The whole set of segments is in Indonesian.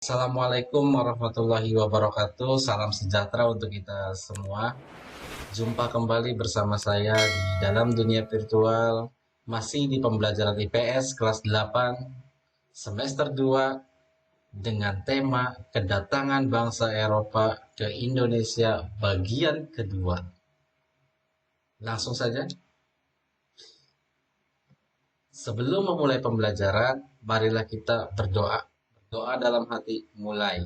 Assalamualaikum warahmatullahi wabarakatuh. Salam sejahtera untuk kita semua. Jumpa kembali bersama saya di dalam dunia virtual, masih di pembelajaran IPS kelas 8 semester 2 dengan tema kedatangan bangsa Eropa ke Indonesia bagian kedua. Langsung saja. Sebelum memulai pembelajaran, marilah kita berdoa. Berdoa dalam hati, mulai.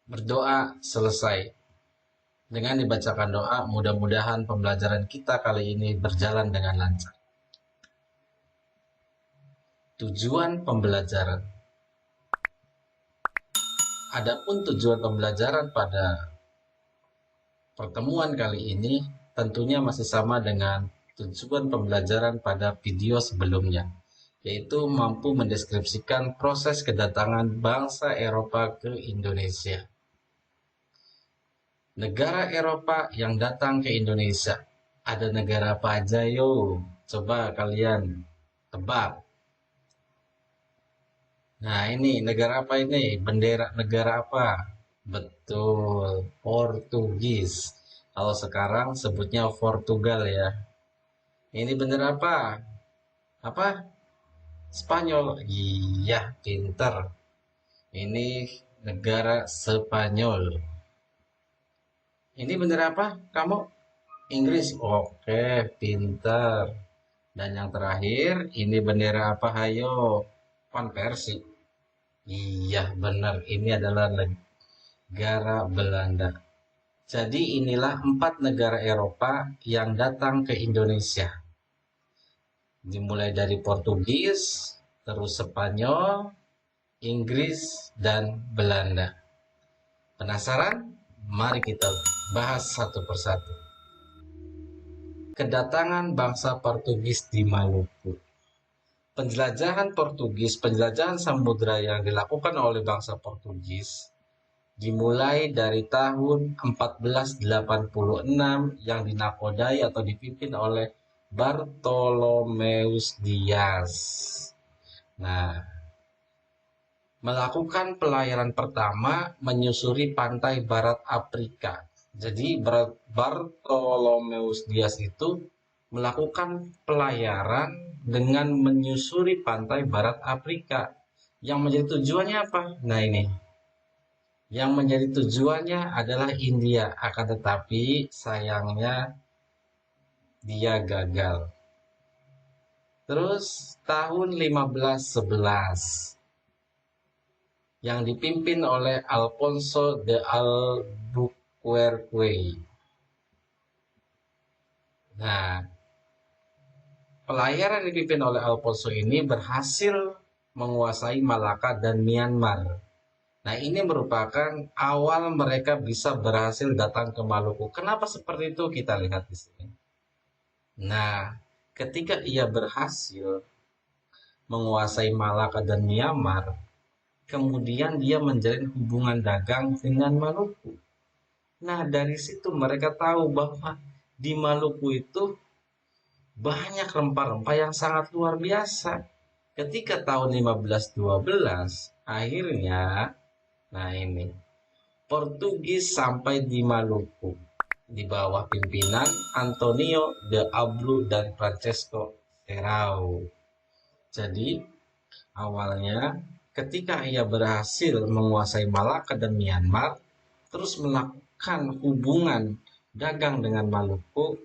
Berdoa selesai. Dengan dibacakan doa, mudah-mudahan pembelajaran kita kali ini berjalan dengan lancar. Tujuan pembelajaran. Adapun tujuan pembelajaran pada pertemuan kali ini tentunya masih sama dengan tujuan pembelajaran pada video sebelumnya, yaitu mampu mendeskripsikan proses kedatangan bangsa Eropa ke Indonesia. Negara Eropa yang datang ke Indonesia. Ada negara apa aja yo? Coba kalian tebak. Nah ini negara apa ini? Bendera negara apa? Betul, Portugis. Kalau sekarang sebutnya Portugal ya. Ini bendera apa? Apa? Spanyol. Iya, pinter. Ini negara Spanyol. Ini bendera apa? Kamu? Inggris. Oke, pintar. Dan yang terakhir, ini bendera apa? Hayo, Van Persie. Iya, benar. Ini adalah negara Belanda. Jadi inilah 4 negara Eropa yang datang ke Indonesia. Dimulai dari Portugis, terus Spanyol, Inggris, dan Belanda. Penasaran? Mari kita bahas satu persatu. Kedatangan bangsa Portugis di Maluku. Penjelajahan samudra yang dilakukan oleh bangsa Portugis dimulai dari tahun 1486 yang dinakodai atau dipimpin oleh Bartolomeus Dias. Nah, melakukan pelayaran pertama menyusuri pantai barat Afrika. Jadi Bartolomeus Dias itu melakukan pelayaran dengan menyusuri pantai barat Afrika. Yang menjadi tujuannya apa? Nah ini. Yang menjadi tujuannya adalah India, akan tetapi sayangnya dia gagal. Terus tahun 1511 yang dipimpin oleh Alfonso de Albuquerque. Nah, pelayaran yang dipimpin oleh Alfonso ini berhasil menguasai Malaka dan Myanmar. Nah, ini merupakan awal mereka bisa berhasil datang ke Maluku. Kenapa seperti itu? Kita lihat di sini. Nah, ketika ia berhasil menguasai Malaka dan Myanmar, kemudian dia menjalin hubungan dagang dengan Maluku. Nah, dari situ mereka tahu bahwa di Maluku itu banyak rempah-rempah yang sangat luar biasa. Ketika tahun 1512, akhirnya, nah ini, Portugis sampai di Maluku di bawah pimpinan Antonio de Ablu dan Francesco Serrao. Jadi, awalnya ketika ia berhasil menguasai Malaka dan Myanmar, terus melakukan hubungan dagang dengan Maluku,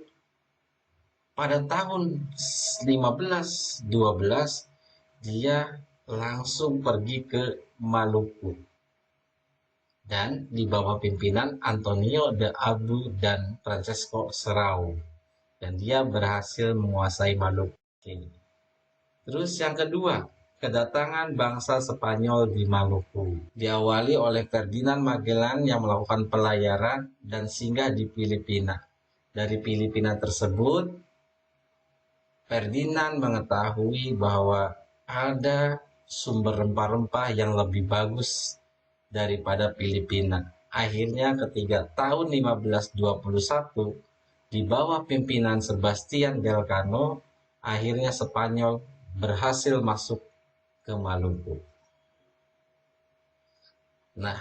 pada tahun 1512 dia langsung pergi ke Maluku dan di bawah pimpinan Antonio de Abu dan Francesco Serrao, dan dia berhasil menguasai Maluku. Terus yang kedua, kedatangan bangsa Spanyol di Maluku diawali oleh Ferdinand Magellan yang melakukan pelayaran dan singgah di Filipina. Dari Filipina tersebut, Ferdinand mengetahui bahwa ada sumber rempah-rempah yang lebih bagus daripada Filipina. Akhirnya ketika tahun 1521 di bawah pimpinan Sebastian Elcano, akhirnya Spanyol berhasil masuk ke Maluku. Nah,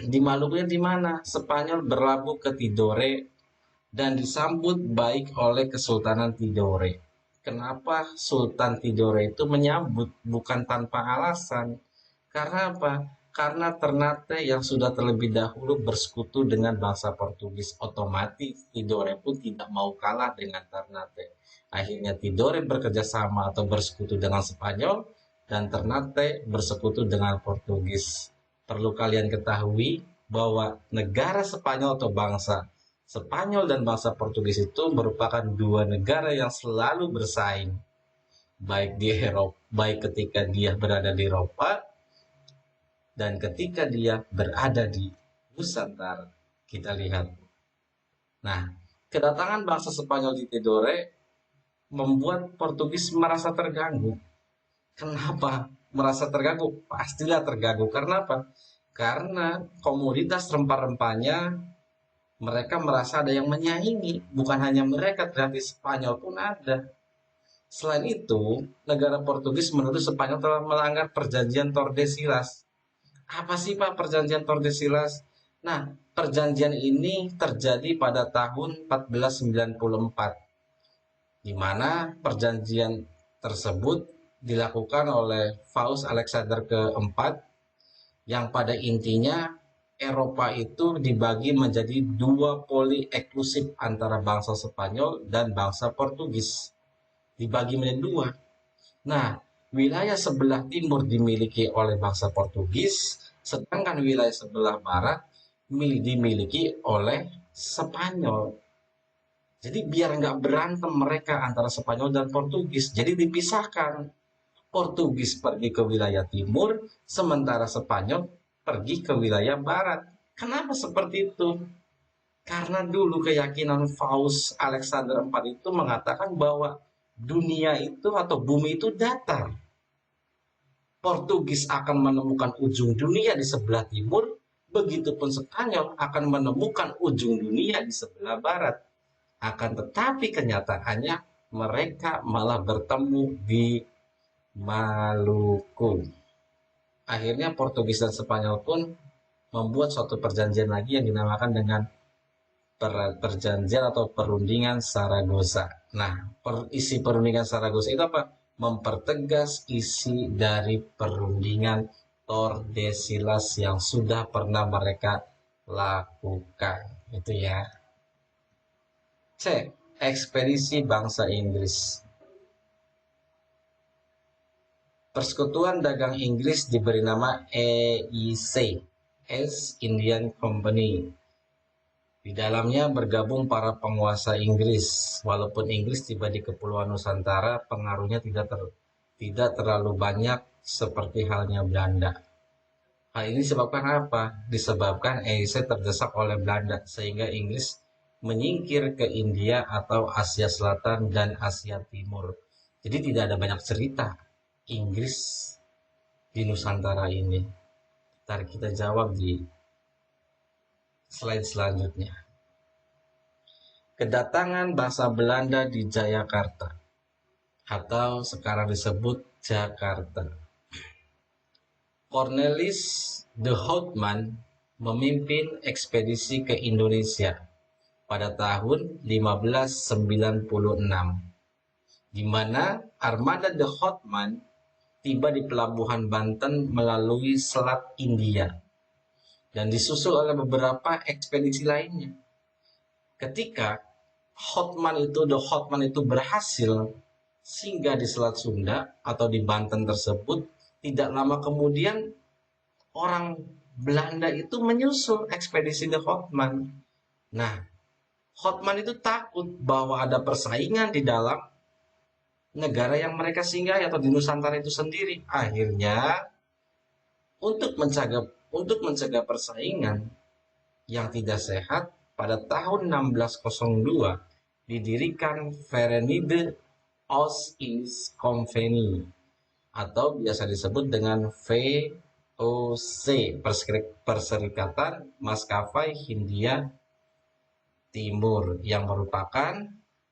di Maluku di mana? Spanyol berlabuh ke Tidore dan disambut baik oleh Kesultanan Tidore. Kenapa Sultan Tidore itu menyambut bukan tanpa alasan? Karena apa? Karena Ternate yang sudah terlebih dahulu bersekutu dengan bangsa Portugis, otomatis Tidore pun tidak mau kalah dengan Ternate. Akhirnya Tidore bekerja sama atau bersekutu dengan Spanyol dan Ternate bersekutu dengan Portugis. Perlu kalian ketahui bahwa negara Spanyol atau bangsa Spanyol dan bangsa Portugis itu merupakan dua negara yang selalu bersaing, baik di Eropa, baik ketika dia berada di Eropa dan ketika dia berada di Nusantara. Kita lihat. Nah, kedatangan bangsa Spanyol di Tidore membuat Portugis merasa terganggu. Kenapa merasa terganggu? Pastilah terganggu. Karena apa? Karena komoditas rempah-rempahnya mereka merasa ada yang menyaingi. Bukan hanya mereka, tetapi Spanyol pun ada. Selain itu, negara Portugis menuduh Spanyol telah melanggar perjanjian Tordesillas. Apa sih Pak perjanjian Tordesillas? Nah, perjanjian ini terjadi pada tahun 1494, di mana perjanjian tersebut dilakukan oleh Paus Alexander keempat, yang pada intinya Eropa itu dibagi menjadi dua poli eksklusif antara bangsa Spanyol dan bangsa Portugis. Dibagi menjadi dua. Nah, wilayah sebelah timur dimiliki oleh bangsa Portugis, sedangkan wilayah sebelah barat dimiliki oleh Spanyol. Jadi biar nggak berantem mereka antara Spanyol dan Portugis, jadi dipisahkan. Portugis pergi ke wilayah timur, sementara Spanyol pergi ke wilayah barat. Kenapa seperti itu? Karena dulu keyakinan Paus Alexander IV itu mengatakan bahwa dunia itu atau bumi itu datar. Portugis akan menemukan ujung dunia di sebelah timur, begitupun Spanyol akan menemukan ujung dunia di sebelah barat. Akan tetapi kenyataannya mereka malah bertemu di Maluku. Akhirnya Portugis dan Spanyol pun membuat suatu perjanjian lagi yang dinamakan dengan perjanjian atau perundingan Saragossa. Nah, isi perundingan Saragossa itu apa? Mempertegas isi dari perundingan Tordesillas yang sudah pernah mereka lakukan. Itu ya. C. Ekspedisi bangsa Inggris. Persekutuan Dagang Inggris diberi nama EIC, East Indian Company. Di dalamnya bergabung para penguasa Inggris. Walaupun Inggris tiba di Kepulauan Nusantara, pengaruhnya tidak terlalu banyak seperti halnya Belanda. Hal ini disebabkan apa? Disebabkan EIC terdesak oleh Belanda, sehingga Inggris menyingkir ke India atau Asia Selatan dan Asia Timur. Jadi tidak ada banyak cerita Inggris di Nusantara ini. Ntar kita jawab di slide selanjutnya. Kedatangan bangsa Belanda di Jayakarta atau sekarang disebut Jakarta. Cornelis de Houtman memimpin ekspedisi ke Indonesia pada tahun 1596, di mana armada de Houtman tiba di pelabuhan Banten melalui Selat India dan disusul oleh beberapa ekspedisi lainnya. Ketika de Houtman itu berhasil singgah di Selat Sunda atau di Banten tersebut, tidak lama kemudian orang Belanda itu menyusul ekspedisi de Houtman. Nah, Houtman itu takut bahwa ada persaingan di dalam negara yang mereka singgahi atau di Nusantara itu sendiri. Akhirnya untuk mencegah persaingan yang tidak sehat, pada tahun 1602 didirikan Verenigde Oost-Indisch Compagnie atau biasa disebut dengan VOC, Perserikatan Maskapai Hindia Timur, yang merupakan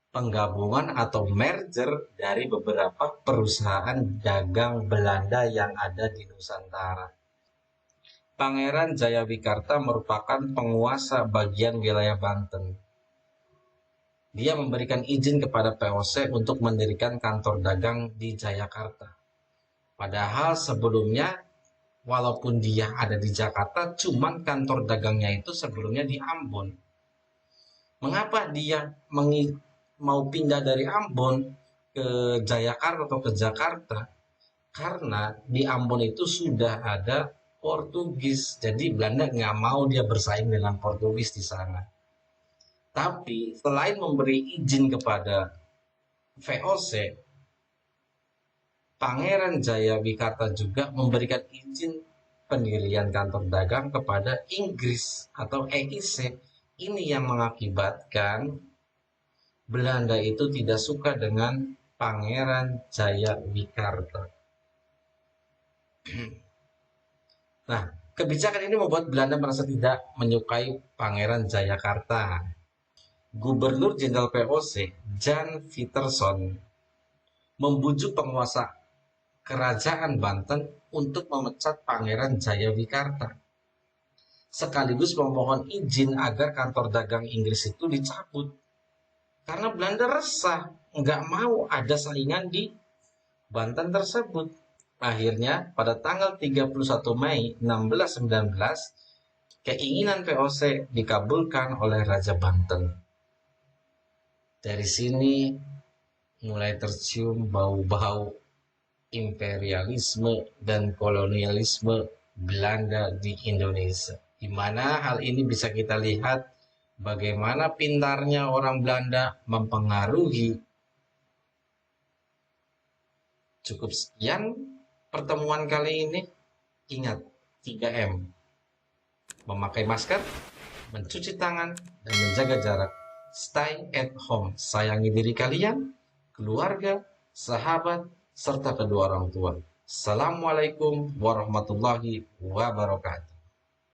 penggabungan atau merger dari beberapa perusahaan dagang Belanda yang ada di Nusantara. Pangeran Jayawikarta merupakan penguasa bagian wilayah Banten. Dia memberikan izin kepada VOC untuk mendirikan kantor dagang di Jayakarta. Padahal sebelumnya, walaupun dia ada di Jakarta, cuman kantor dagangnya itu sebelumnya di Ambon. Mengapa dia mau pindah dari Ambon ke Jayakarta atau ke Jakarta? Karena di Ambon itu sudah ada Portugis, jadi Belanda nggak mau dia bersaing dengan Portugis di sana. Tapi selain memberi izin kepada VOC, Pangeran Jayawikarta juga memberikan izin pendirian kantor dagang kepada Inggris atau EIC. Ini yang mengakibatkan Belanda itu tidak suka dengan Pangeran Jayawikarta. Nah, kebijakan ini membuat Belanda merasa tidak menyukai Pangeran Jayakarta. Gubernur Jenderal VOC, Jan Viterson, membujuk penguasa Kerajaan Banten untuk memecat Pangeran Jayawikarta. Sekaligus memohon izin agar kantor dagang Inggris itu dicabut. Karena Belanda resah, nggak mau ada saingan di Banten tersebut. Akhirnya, pada tanggal 31 Mei 1619, keinginan VOC dikabulkan oleh Raja Banten. Dari sini mulai tercium bau-bau imperialisme dan kolonialisme Belanda di Indonesia. Di mana hal ini bisa kita lihat bagaimana pintarnya orang Belanda mempengaruhi. Cukup sekian pertemuan kali ini. Ingat 3M. Memakai masker, mencuci tangan, dan menjaga jarak. Stay at home. Sayangi diri kalian, keluarga, sahabat, serta kedua orang tua. Assalamualaikum warahmatullahi wabarakatuh.